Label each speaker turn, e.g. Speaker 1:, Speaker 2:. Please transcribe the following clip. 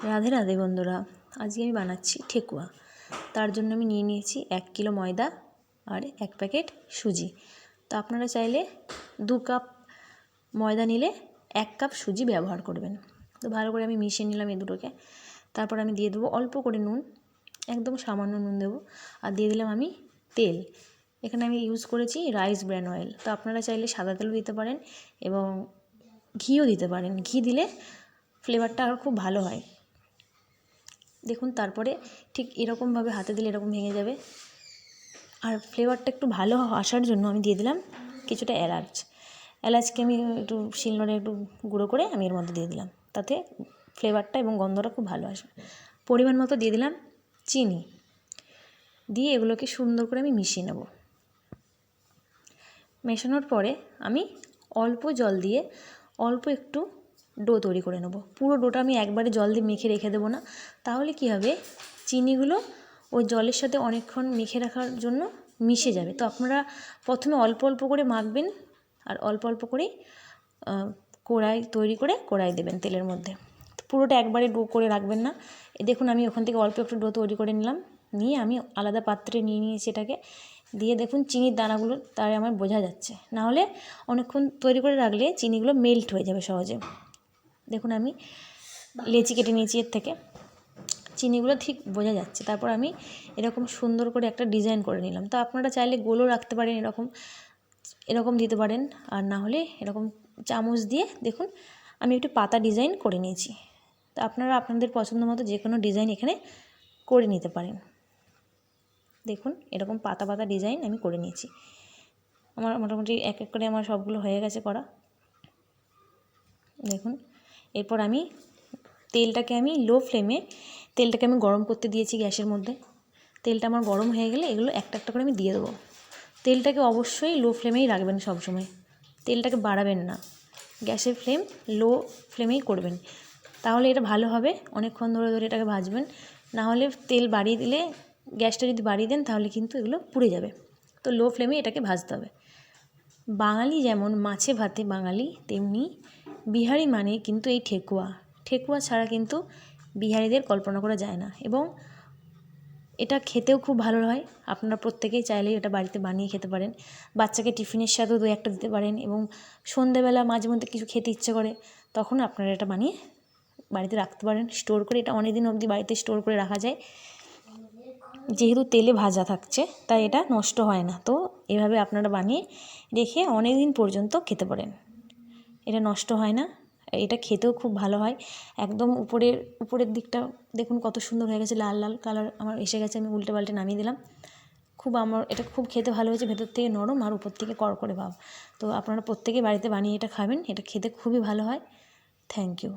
Speaker 1: রাধে রাধে বন্ধুরা, আজকে আমি বানাচ্ছি ঠেকুয়া। তার জন্য আমি নিয়ে নিয়েছি 1 কিলো ময়দা আর 1 প্যাকেট সুজি। তো আপনারা চাইলে 2 কাপ ময়দা নিলে 1 কাপ সুজি ব্যবহার করবেন। তো ভালো করে আমি মিশিয়ে নিলাম এই দুটোকে। তারপর আমি দিয়ে দেবো অল্প করে নুন, একদম সামান্য নুন দেবো। আর দিয়ে দিলাম আমি তেল। এখানে আমি ইউজ করেছি রাইস ব্র্যান অয়েল। তো আপনারা চাইলে সাদা তেলও দিতে পারেন এবং ঘিও দিতে পারেন। ঘি দিলে ফ্লেভারটা আরও খুব ভালো হয়। দেখুন তারপরে ঠিক এরকমভাবে হাতে দিলে এরকম ভেঙে যাবে। আর ফ্লেভারটা একটু ভালো আসার জন্য আমি দিয়ে দিলাম কিছুটা এলাচকে আমি একটু শিলনোড়ে একটু গুঁড়ো করে আমি এর মধ্যে দিয়ে দিলাম, তাতে ফ্লেভারটা এবং গন্ধটা খুব ভালো আসবে। পরিমাণ মতো দিয়ে দিলাম চিনি, দিয়ে এগুলোকে সুন্দর করে আমি মিশিয়ে নেব। মেশানোর পরে আমি অল্প জল দিয়ে অল্প একটু ডো তৈরি করে নেব। পুরো ডোটা আমি একবারে জল দিয়ে মেখে রেখে দেবো না, তাহলে কি হবে, চিনিগুলো ওই জলের সাথে অনেকক্ষণ মেখে রাখার জন্য মিশে যাবে। তো আপনারা প্রথমে অল্প অল্প করে মাখবেন আর অল্প অল্প করেই কড়াই তৈরি করে কড়াই দেবেন তেলের মধ্যে। পুরোটা একবারে ডো করে রাখবেন না। দেখুন আমি ওখান থেকে অল্প একটু ডো তৈরি করে নিলাম, নিয়ে আমি আলাদা পাত্রে নিয়ে নিয়েছি এটাকে। দিয়ে দেখুন চিনির দানাগুলো তাই আমার বোঝা যাচ্ছে, নাহলে অনেকক্ষণ তৈরি করে রাখলে চিনিগুলো মেল্ট হয়ে যাবে সহজে। দেখুন আমি লেচি কেটে নিয়েছি এর থেকে, চিনিগুলো ঠিক বোঝা যাচ্ছে। তারপর আমি এরকম সুন্দর করে একটা ডিজাইন করে নিলাম। তো আপনারা চাইলে গোলও রাখতে পারেন, এরকম দিতে পারেন, আর না হলে এরকম চামচ দিয়ে দেখুন আমি একটু পাতা ডিজাইন করে নিয়েছি। তো আপনারা আপনাদের পছন্দ মতো যে কোনো ডিজাইন এখানে করে নিতে পারেন। দেখুন এরকম পাতা পাতা ডিজাইন আমি করে নিয়েছি। আমার মোটামুটি এক এক করে আমার সবগুলো হয়ে গেছে করা। দেখুন এরপর আমি তেলটাকে আমি লো ফ্লেমে তেলটাকে আমি গরম করতে দিয়েছি গ্যাসের মধ্যে। তেলটা আমার গরম হয়ে গেলে এগুলো একটা একটা করে আমি দিয়ে দেবো। তেলটাকে অবশ্যই লো ফ্লেমেই রাখবেন সবসময়, তেলটাকে বাড়াবেন না। গ্যাসের ফ্লেম লো ফ্লেমেই করবেন, তাহলে এটা ভালো হবে। অনেকক্ষণ ধরে ধরে এটাকে ভাজবেন, না হলে তেল বাড়িয়ে দিলে, গ্যাসটা যদি বাড়িয়ে দেন তাহলে কিন্তু এগুলো পুড়ে যাবে। তো লো ফ্লেমে এটাকে ভাজতে হবে। বাঙালি যেমন মাছে ভাতে বাঙালি, তেমনি বিহারি মানে কিন্তু এই ঠেকুয়া ছাড়া কিন্তু বিহারিদের কল্পনা করা যায় না। এবং এটা খেতেও খুব ভালো হয়। আপনারা প্রত্যেকেই চাইলেই এটা বাড়িতে বানিয়ে খেতে পারেন। বাচ্চাকে টিফিনের সাথেও 2-1টা দিতে পারেন, এবং সন্ধ্যেবেলা মাঝে মধ্যে কিছু খেতে ইচ্ছে করে তখন আপনারা এটা বানিয়ে বাড়িতে রাখতে পারেন, স্টোর করে। এটা অনেক দিন অবধি বাড়িতে স্টোর করে রাখা যায়, যেহেতু তেলে ভাজা থাকছে তাই এটা নষ্ট হয় না। তো এভাবে আপনারা বানিয়ে রেখে অনেক দিন পর্যন্ত খেতে পারেন, এটা নষ্ট হয় না। এটা খেতেও খুব ভালো হয়। একদম উপরের দিকটা দেখুন কত সুন্দর হয়ে গেছে, লাল লাল কালার আমার এসে গেছে। আমি উল্টে পাল্টে নামিয়ে দিলাম। আমার এটা খুব খেতে ভালো হয়েছে, ভেতর থেকে নরম আর উপর থেকে কড়কড়ে ভাব। তো আপনারা প্রত্যেকে বাড়িতে বানিয়ে এটা খাবেন, এটা খেতে খুবই ভালো হয়। Thank you.